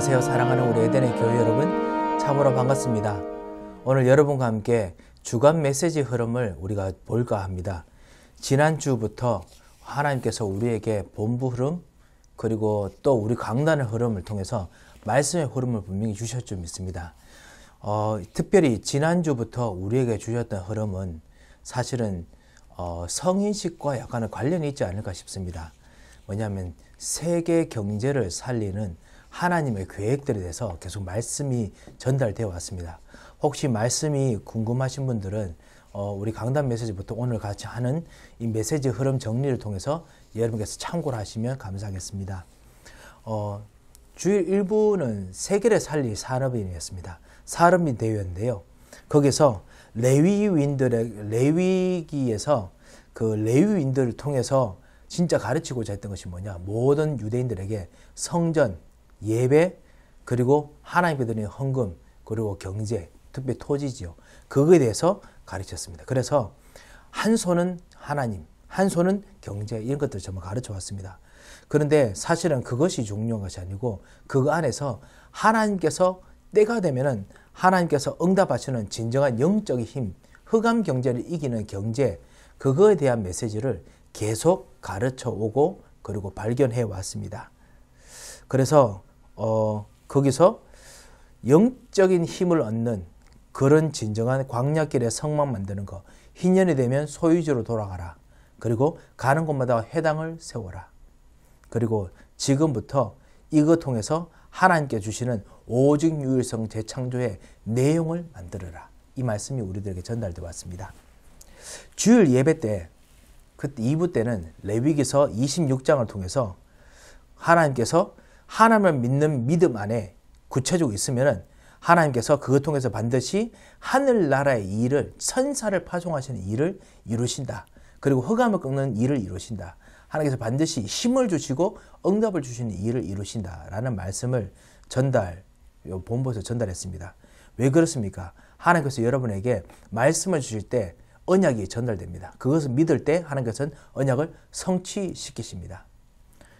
안녕하세요. 사랑하는 우리 에덴의 교회 여러분, 참으로 반갑습니다. 오늘 여러분과 함께 주간 메시지 흐름을 우리가 볼까 합니다. 지난주부터 하나님께서 우리에게 본부 흐름 그리고 또 우리 강단의 흐름을 통해서 말씀의 흐름을 분명히 주실 줄 믿습니다. 특별히 지난주부터 우리에게 주셨던 흐름은 사실은 성인식과 약간의 관련이 있지 않을까 싶습니다. 뭐냐면 세계 경제를 살리는 하나님의 계획들에 대해서 계속 말씀이 전달되어 왔습니다. 혹시 말씀이 궁금하신 분들은 우리 강단 메시지부터 오늘 같이 하는 이 메시지 흐름 정리를 통해서 여러분께서 참고를 하시면 감사하겠습니다. 주일 1부는 세계를 살릴 산업인이었습니다. 산업인 대회인데요. 거기서 레위기에서 그 레위인들을 통해서 진짜 가르치고자 했던 것이 뭐냐? 모든 유대인들에게 성전, 예배, 그리고 하나님께 드리는 헌금, 그리고 경제, 특히 토지지요. 그거에 대해서 가르쳤습니다. 그래서 한 손은 하나님, 한 손은 경제, 이런 것들을 전부 가르쳐 왔습니다. 그런데 사실은 그것이 중요한 것이 아니고 그 안에서 하나님께서 때가 되면은 하나님께서 응답하시는 진정한 영적인 힘, 흑암 경제를 이기는 경제, 그거에 대한 메시지를 계속 가르쳐 오고 그리고 발견해 왔습니다. 그래서 거기서 영적인 힘을 얻는 그런 진정한 광야길의 성막 만드는 거, 희년이 되면 소유지로 돌아가라. 그리고 가는 곳마다 회당을 세워라. 그리고 지금부터 이것 통해서 하나님께 주시는 오직 유일성 재창조의 내용을 만들어라. 이 말씀이 우리들에게 전달되어 왔습니다. 주일 예배 때, 그때 2부 때는 레위기서 26장을 통해서 하나님께서 하나님을 믿는 믿음 안에 구체적으로 있으면은 하나님께서 그것 통해서 반드시 하늘나라의 일을, 천사를 파송하시는 일을 이루신다. 그리고 흑암을 꺾는 일을 이루신다. 하나님께서 반드시 힘을 주시고 응답을 주시는 일을 이루신다. 라는 말씀을 본부에서 전달했습니다. 왜 그렇습니까? 하나님께서 여러분에게 말씀을 주실 때 언약이 전달됩니다. 그것을 믿을 때 하나님께서는 언약을 성취시키십니다.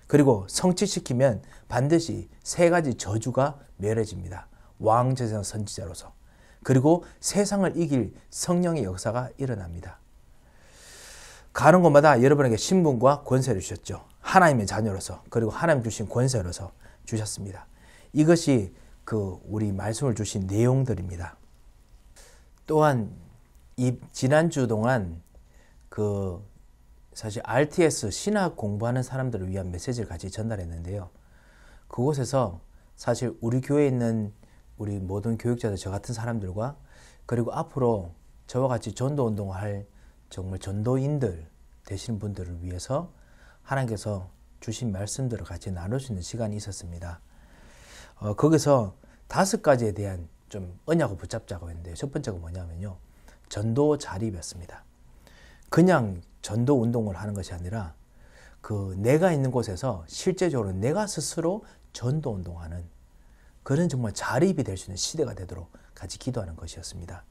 그리고 성취시키면 반드시 세 가지 저주가 멸해집니다. 왕, 제사장, 선지자로서. 그리고 세상을 이길 성령의 역사가 일어납니다. 가는 곳마다 여러분에게 신분과 권세를 주셨죠. 하나님의 자녀로서, 그리고 하나님 주신 권세로서 주셨습니다. 이것이 우리 말씀을 주신 내용들입니다. 또한 이 지난주 동안 사실 RTS 신학 공부하는 사람들을 위한 메시지를 같이 전달했는데요. 그곳에서 사실 우리 교회에 있는 우리 모든 교육자들, 저 같은 사람들과 그리고 앞으로 저와 같이 전도 운동을 할 정말 전도인들 되시는 분들을 위해서 하나님께서 주신 말씀들을 같이 나눌 수 있는 시간이 있었습니다. 거기서 5가지에 대한 좀 언약을 붙잡자고 했는데요. 첫 번째가 뭐냐면요. 전도 자립이었습니다. 그냥 전도 운동을 하는 것이 아니라 내가 있는 곳에서 실제적으로 내가 스스로 전도 운동하는 그런 정말 자립이 될 수 있는 시대가 되도록 같이 기도하는 것이었습니다.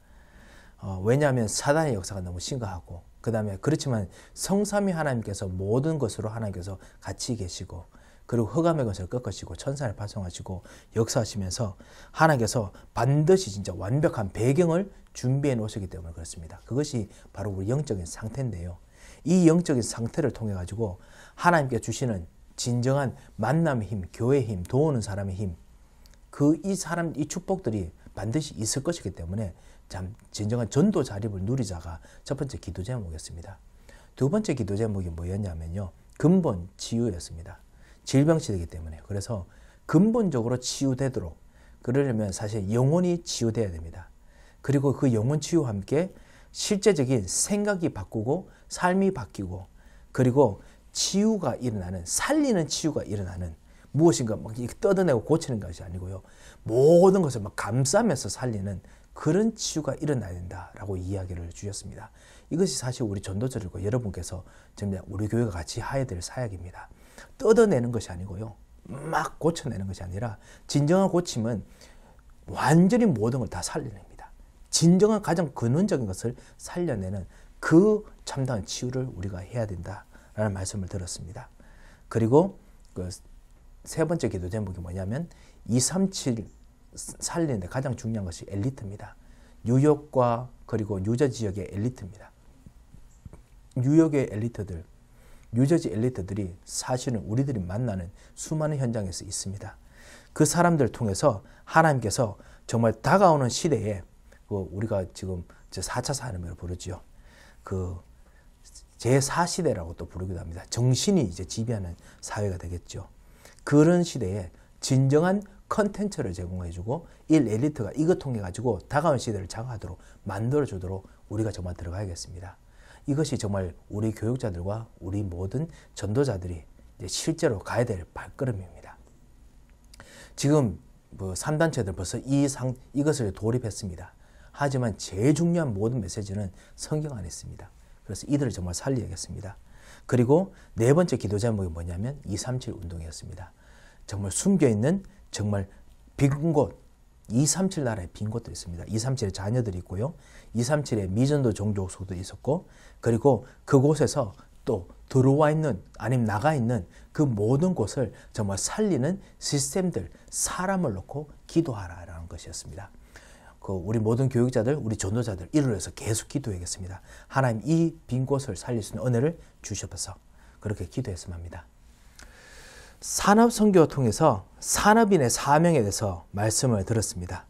왜냐하면 사단의 역사가 너무 심각하고 그 다음에 그렇지만 성삼위 하나님께서 모든 것으로 하나님께서 같이 계시고 그리고 흑암의 것을 꺾으시고 천사를 파송하시고 역사하시면서 하나님께서 반드시 진짜 완벽한 배경을 준비해 놓으시기 때문에 그렇습니다. 그것이 바로 우리 영적인 상태인데요. 이 영적인 상태를 통해 가지고 하나님께 주시는 진정한 만남의 힘, 교회의 힘, 도우는 사람의 힘, 이 축복들이 반드시 있을 것이기 때문에 참 진정한 전도 자립을 누리자가 첫 번째 기도 제목이었습니다. 두 번째 기도 제목이 뭐였냐면요. 근본 치유였습니다. 질병시대이기 때문에. 그래서 근본적으로 치유되도록 그러려면 사실 영혼이 치유돼야 됩니다. 그리고 그 영혼 치유와 함께 실제적인 생각이 바꾸고 삶이 바뀌고 그리고 치유가 일어나는, 살리는 치유가 일어나는 무엇인가 막 뜯어내고 고치는 것이 아니고요. 모든 것을 막 감싸면서 살리는 그런 치유가 일어나야 된다라고 이야기를 주셨습니다. 이것이 사실 우리 전도자들과 여러분께서 정말 우리 교회가 같이 해야 될 사역입니다. 뜯어내는 것이 아니고요. 막 고쳐내는 것이 아니라 진정한 고침은 완전히 모든 걸 다 살려냅니다. 진정한 가장 근원적인 것을 살려내는 그 참다운 치유를 우리가 해야 된다라는 말씀을 들었습니다. 그리고 세 번째 기도 제목이 뭐냐면 237 살리는데 가장 중요한 것이 엘리트입니다. 뉴욕과 그리고 뉴저지 지역의 엘리트입니다. 뉴욕의 엘리트들, 뉴저지 엘리트들이 사실은 우리들이 만나는 수많은 현장에서 있습니다. 그 사람들을 통해서 하나님께서 정말 다가오는 시대에 우리가 지금 4차 산업을 부르죠. 그 제4시대라고 또 부르기도 합니다. 정신이 이제 지배하는 사회가 되겠죠. 그런 시대에 진정한 컨텐츠를 제공해주고 이 엘리트가 이것 통해 가지고 다가온 시대를 장악하도록 만들어주도록 우리가 정말 들어가야겠습니다. 이것이 정말 우리 교육자들과 우리 모든 전도자들이 이제 실제로 가야 될 발걸음입니다. 지금 3단체들 벌써 이것을 도입했습니다. 하지만 제일 중요한 모든 메시지는 성경 안에 있습니다. 그래서 이들을 정말 살려야겠습니다. 그리고 네 번째 기도 제목이 뭐냐면 237 운동이었습니다. 정말 숨겨있는 정말 빈 곳, 237 나라에 빈 곳도 있습니다. 237의 자녀들이 있고요. 237의 미전도 종족소도 있었고, 그리고 그곳에서 또 들어와 있는 아니면 나가 있는 그 모든 곳을 정말 살리는 시스템들, 사람을 놓고 기도하라라는 것이었습니다. 우리 모든 교육자들, 우리 전도자들 이를 위해서 계속 기도해야겠습니다. 하나님 이 빈 곳을 살릴 수 있는 은혜를 주셔서 그렇게 기도했으면 합니다. 산업선교를 통해서 산업인의 사명에 대해서 말씀을 들었습니다.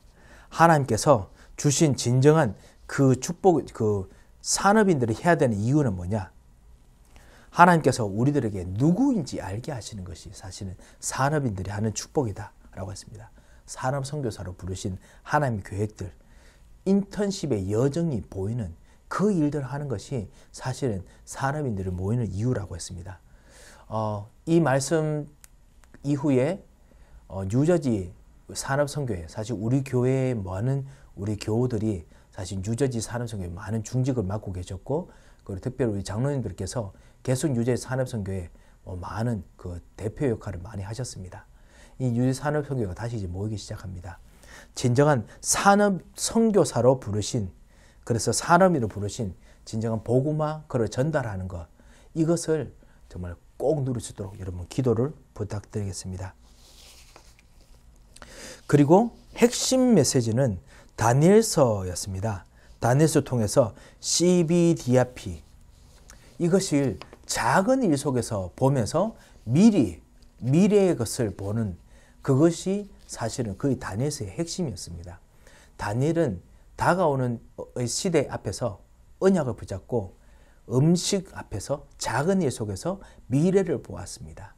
하나님께서 주신 진정한 그 축복, 그 산업인들이 해야 되는 이유는 뭐냐? 하나님께서 우리들에게 누구인지 알게 하시는 것이 사실은 산업인들이 하는 축복이다라고 했습니다. 산업선교사로 부르신 하나님의 계획들, 인턴십의 여정이 보이는 그 일들을 하는 것이 사실은 산업인들이 모이는 이유라고 했습니다. 이 말씀 이후에 뉴저지 산업선교회, 사실 우리 교회에 많은 우리 교우들이 사실 뉴저지 산업선교회 많은 중직을 맡고 계셨고, 그리고 특별히 우리 장로님들께서 계속 뉴저지 산업선교회 많은 그 대표 역할을 많이 하셨습니다. 이 뉴저지 산업선교회가 다시 이제 모이기 시작합니다. 진정한 산업선교사로 부르신, 그래서 산업인으로 부르신 진정한 복음화, 그걸 전달하는 것, 이것을 정말 꼭 누릴 수 있도록 여러분 기도를 부탁드리겠습니다. 그리고 핵심 메시지는 다니엘서였습니다. 다니엘서 통해서 CBDRP, 이것을 작은 일 속에서 보면서 미래의 것을 보는 그것이 사실은 거의 다니엘서의 핵심이었습니다. 다니엘은 다가오는 시대 앞에서 언약을 붙잡고 음식 앞에서 작은 일 속에서 미래를 보았습니다.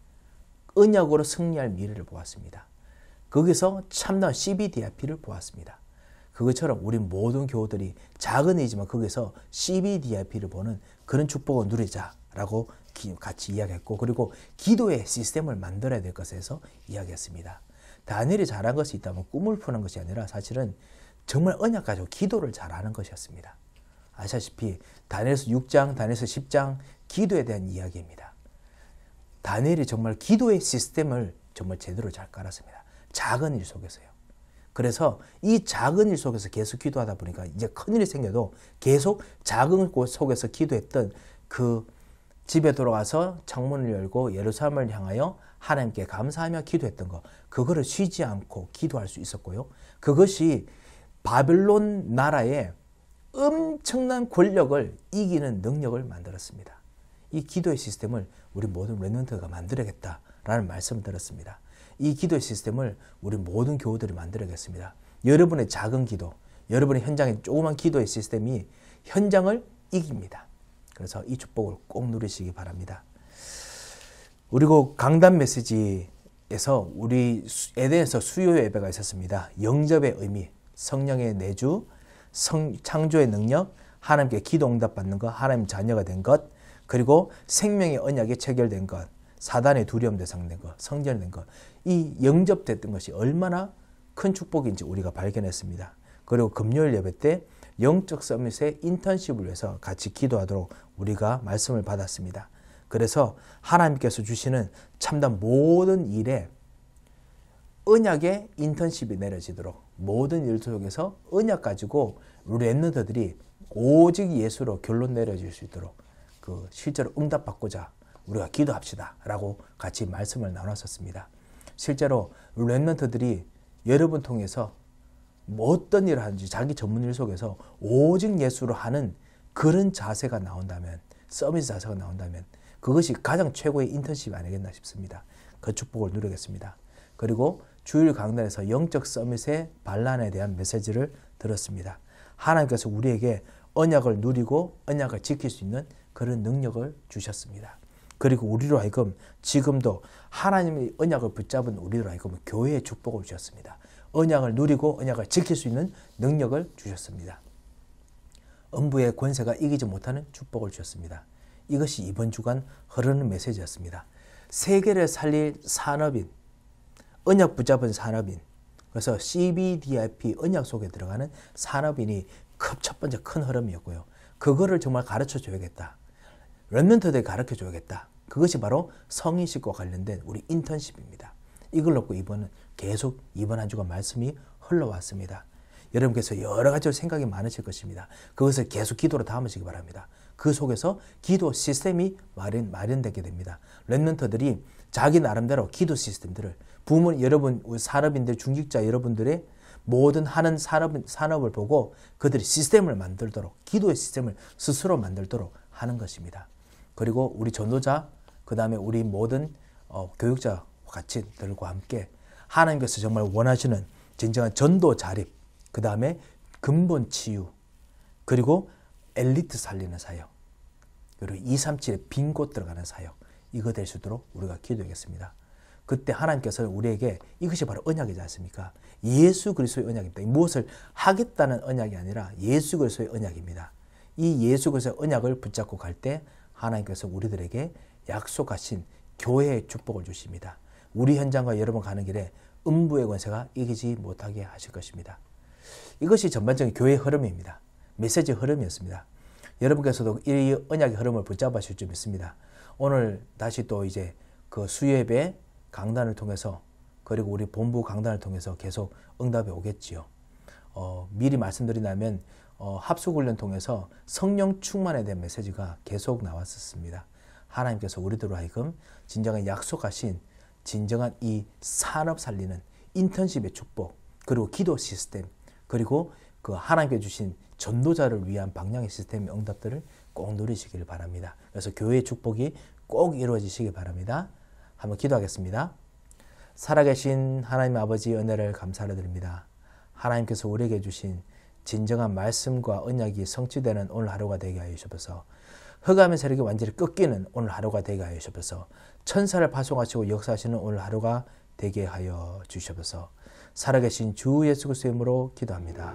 언약으로 승리할 미래를 보았습니다. 거기서 참다운 CBDRP를 보았습니다. 그것처럼 우리 모든 교우들이 작은 일이지만 거기서 CBDRP를 보는 그런 축복을 누리자라고 같이 이야기했고, 그리고 기도의 시스템을 만들어야 될 것에서 이야기했습니다. 다니엘이 잘한 것이 있다면 꿈을 푸는 것이 아니라 사실은 정말 언약 가지고 기도를 잘하는 것이었습니다. 아시다시피 다니엘서 6장, 다니엘서 10장 기도에 대한 이야기입니다. 다니엘이 정말 기도의 시스템을 정말 제대로 잘 깔았습니다. 작은 일 속에서요. 그래서 이 작은 일 속에서 계속 기도하다 보니까 이제 큰일이 생겨도 계속 작은 곳 속에서 기도했던 그 집에 돌아와서 창문을 열고 예루살렘을 향하여 하나님께 감사하며 기도했던 것, 그거를 쉬지 않고 기도할 수 있었고요. 그것이 바벨론 나라의 엄청난 권력을 이기는 능력을 만들었습니다. 이 기도의 시스템을 우리 모든 렘넌트가 만들어야겠다라는 말씀을 들었습니다. 이 기도의 시스템을 우리 모든 교우들이 만들어야겠습니다. 여러분의 작은 기도, 여러분의 현장의 조그만 기도의 시스템이 현장을 이깁니다. 그래서 이 축복을 꼭 누리시기 바랍니다. 그리고 강단 메시지에서 우리 에덴에서 수요 예배가 있었습니다. 영접의 의미, 성령의 내주, 창조의 능력, 하나님께 기도 응답받는 것, 하나님 자녀가 된 것, 그리고 생명의 언약이 체결된 것, 사단의 두려움 대상된 것, 성전된 것, 이 영접됐던 것이 얼마나 큰 축복인지 우리가 발견했습니다. 그리고 금요일 예배 때 영적 서밋의 인턴십을 위해서 같이 기도하도록 우리가 말씀을 받았습니다. 그래서 하나님께서 주시는 참된 모든 일에 언약의 인턴십이 내려지도록, 모든 일 속에서 언약 가지고 우리 렘넌트들이 오직 예수로 결론 내려질 수 있도록 실제로 응답받고자 우리가 기도합시다 라고 같이 말씀을 나눴었습니다. 실제로 렘넌트들이 여러분 통해서 뭐 어떤 일을 하는지 자기 전문 일 속에서 오직 예수를 하는 그런 자세가 나온다면, 서비스 자세가 나온다면 그것이 가장 최고의 인턴십 아니겠나 싶습니다. 그 축복을 누리겠습니다. 그리고 주일 강단에서 영적 서밋의 반란에 대한 메시지를 들었습니다. 하나님께서 우리에게 언약을 누리고 언약을 지킬 수 있는 그런 능력을 주셨습니다. 그리고 우리로 하여금 지금도 하나님의 언약을 붙잡은 우리로 하여금 교회의 축복을 주셨습니다. 언약을 누리고 언약을 지킬 수 있는 능력을 주셨습니다. 음부의 권세가 이기지 못하는 축복을 주셨습니다. 이것이 이번 주간 흐르는 메시지였습니다. 세계를 살릴 산업인, 언약 붙잡은 산업인, 그래서 CBDIP 언약 속에 들어가는 산업인이 첫 번째 큰 흐름이었고요. 그거를 정말 가르쳐 줘야겠다. 렘넌트들에게 가르쳐 줘야겠다. 그것이 바로 성인식과 관련된 우리 인턴십입니다. 이걸 놓고 계속 이번 한 주간 말씀이 흘러왔습니다. 여러분께서 여러 가지로 생각이 많으실 것입니다. 그것을 계속 기도로 담으시기 바랍니다. 그 속에서 기도 시스템이 마련되게 됩니다. 렘넌트들이 자기 나름대로 기도 시스템들을 여러분 산업인들, 중직자 여러분들의 모든 하는 산업을 보고 그들이 시스템을 만들도록, 기도의 시스템을 스스로 만들도록 하는 것입니다. 그리고 우리 전도자, 그 다음에 우리 모든 교육자 가치들과 함께 하나님께서 정말 원하시는 진정한 전도 자립, 그 다음에 근본 치유, 그리고 엘리트 살리는 사역, 그리고 237의 빈 곳 들어가는 사역, 이거 될 수 있도록 우리가 기도하겠습니다. 그때 하나님께서 우리에게 이것이 바로 언약이지 않습니까? 예수 그리스도의 언약입니다. 무엇을 하겠다는 언약이 아니라 예수 그리스도의 언약입니다. 이 예수 그리스도의 언약을 붙잡고 갈 때 하나님께서 우리들에게 약속하신 교회의 축복을 주십니다. 우리 현장과 여러분 가는 길에 음부의 권세가 이기지 못하게 하실 것입니다. 이것이 전반적인 교회의 흐름입니다. 메시지 흐름이었습니다. 여러분께서도 이 언약의 흐름을 붙잡으실 줄 믿습니다. 오늘 다시 또 이제 그 수예배 강단을 통해서, 그리고 우리 본부 강단을 통해서 계속 응답이 오겠지요. 미리 말씀드리자면 합숙훈련 통해서 성령 충만에 대한 메시지가 계속 나왔었습니다. 하나님께서 우리들로 하여금 진정한 약속하신 진정한 이 산업 살리는 인턴십의 축복, 그리고 기도 시스템, 그리고 그 하나님께 주신 전도자를 위한 방향의 시스템의 응답들을 꼭 누리시길 바랍니다. 그래서 교회의 축복이 꼭 이루어지시길 바랍니다. 한번 기도하겠습니다. 살아계신 하나님 아버지 은혜를 감사를 드립니다. 하나님께서 우리에게 주신 진정한 말씀과 언약이 성취되는 오늘 하루가 되게 하여 주셔서, 흑암의 세력이 완전히 꺾이는 오늘 하루가 되게 하여 주셔서, 천사를 파송하시고 역사하시는 오늘 하루가 되게 하여 주셔서, 살아계신 주 예수 그리스도의 이름으로 기도합니다.